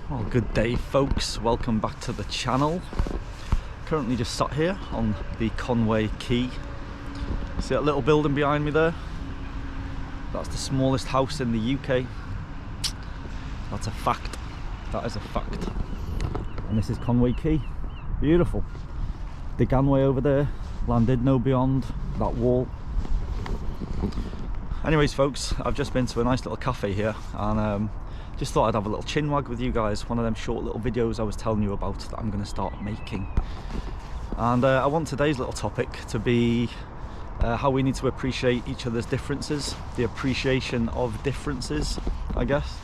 Well, good day folks, welcome back to the channel. Currently just sat here on the Conway Quay. See that little building behind me there? That's the smallest house in the UK. That's a fact. That is a fact. And this is Conway Quay. Beautiful. The gangway over there, Llandudno beyond, that wall. Anyways folks, I've just been to a nice little cafe here and just thought I'd have a little chinwag with you guys. One of them short little videos I was telling you about that I'm going to start making. And I want today's little topic to be how we need to appreciate each other's differences. The appreciation of differences, I guess.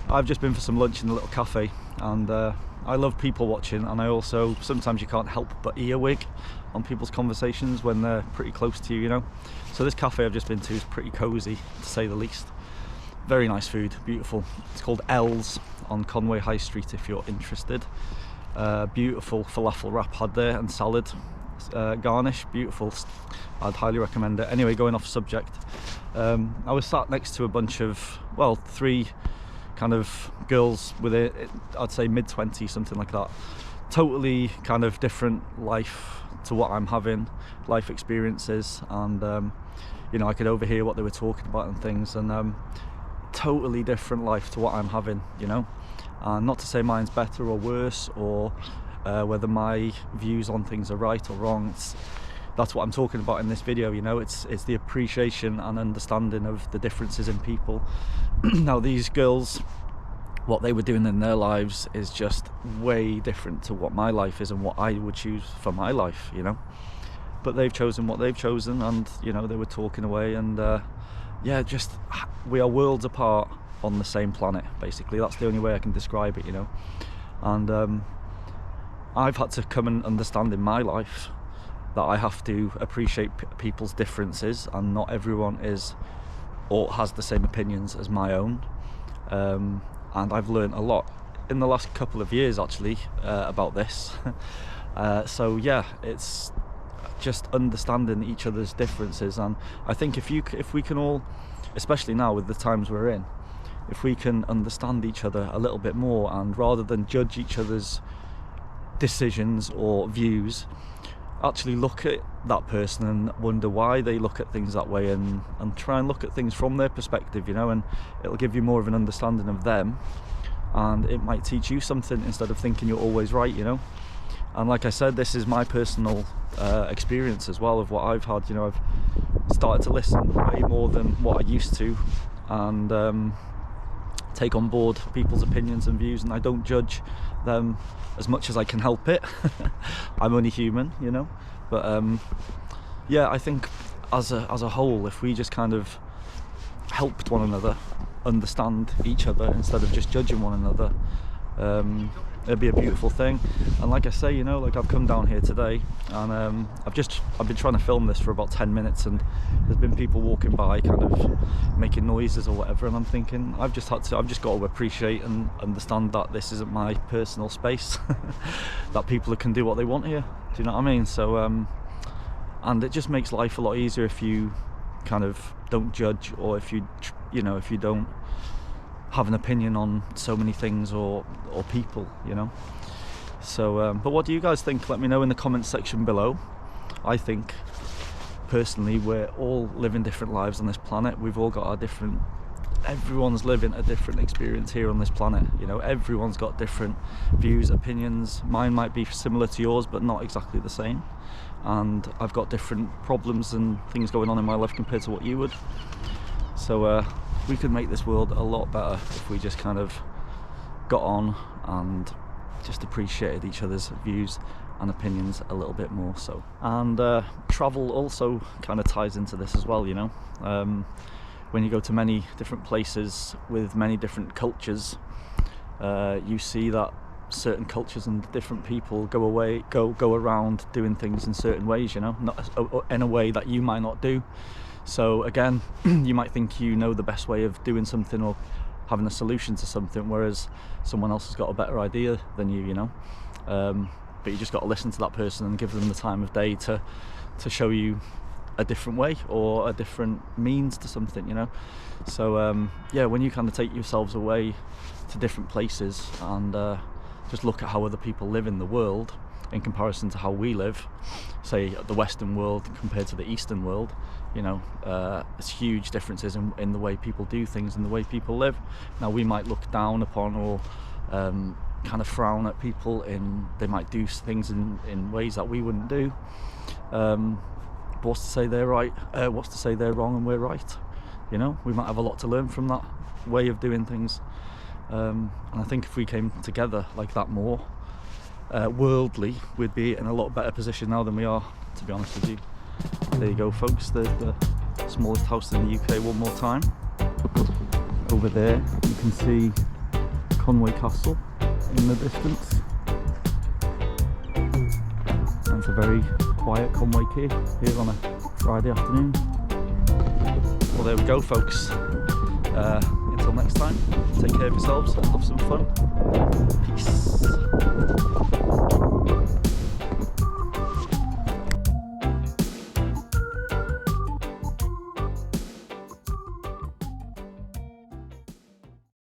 I've just been for some lunch in the little cafe and I love people watching, and I also, sometimes you can't help but earwig on people's conversations when they're pretty close to you, you know. So this cafe I've just been to is pretty cozy, to say the least. Very nice food, beautiful. It's called L's on Conway High Street if you're interested. Beautiful falafel wrap had there and salad garnish, beautiful. I'd highly recommend it. Anyway, going off subject, I was sat next to a bunch of, well, three kind of girls with it, I'd say mid-20s, something like that. Totally kind of different life to what I'm having, life experiences, and you know, I could overhear what they were talking about and things, and totally different life to what I'm having, you know. And not to say mine's better or worse, or whether my views on things are right or wrong. That's what I'm talking about in this video, you know. It's the appreciation and understanding of the differences in people. Now these girls, what they were doing in their lives is just way different to what my life is and what I would choose for my life, you know. But they've chosen what they've chosen, and you know, they were talking away, and yeah, just we are worlds apart on the same planet, basically. That's the only way I can describe it, you know. And I've had to come and understand in my life that I have to appreciate people's differences, and not everyone is or has the same opinions as my own. And I've learned a lot in the last couple of years actually about this. So yeah, it's just understanding each other's differences, and I think if we can all, especially now with the times we're in, if we can understand each other a little bit more, and rather than judge each other's decisions or views, actually look at that person and wonder why they look at things that way, and try and look at things from their perspective, you know, and it'll give you more of an understanding of them, and it might teach you something instead of thinking you're always right, you know. And like I said, this is my personal experience as well of what I've had, you know. I've started to listen way more than what I used to, and take on board people's opinions and views, and I don't judge them as much as I can help it. I'm only human, you know. But yeah, I think as a whole, if we just kind of helped one another understand each other instead of just judging one another, it'd be a beautiful thing. And like I say, you know, like I've come down here today, and I've been trying to film this for about 10 minutes, and there's been people walking by kind of making noises or whatever, and I'm thinking I've just got to appreciate and understand that this isn't my personal space. That people can do what they want here, do you know what I mean? So and it just makes life a lot easier if you kind of don't judge, or if you don't have an opinion on so many things or people, you know. So but what do you guys think? Let me know in the comments section below. I think personally we're all living different lives on this planet. We've all got everyone's living a different experience here on this planet, you know. Everyone's got different views, opinions. Mine might be similar to yours but not exactly the same, and I've got different problems and things going on in my life compared to what you would. So we could make this world a lot better if we just kind of got on and just appreciated each other's views and opinions a little bit more. So, and travel also kind of ties into this as well, you know. When you go to many different places with many different cultures, you see that certain cultures and different people go around doing things in certain ways, you know, not in a way that you might not do. So again, you might think you know the best way of doing something or having a solution to something, whereas someone else has got a better idea than you know. But you just got to listen to that person and give them the time of day to show you a different way or a different means to something, you know. So yeah, when you kind of take yourselves away to different places and just look at how other people live in the world in comparison to how we live, say the Western world compared to the Eastern world, you know, there's huge differences in the way people do things and the way people live. Now we might look down upon or kind of frown at people they might do things in ways that we wouldn't do, but what's to say they're right, what's to say they're wrong and we're right, you know. We might have a lot to learn from that way of doing things, and I think if we came together like that more worldly, we'd be in a lot better position now than we are, to be honest with you. There you go folks, there's the smallest house in the UK one more time. Over there you can see Conway Castle in the distance, and it's a very quiet Conway Quay here on a Friday afternoon. Well, there we go folks, until next time, take care of yourselves and have some fun. Peace.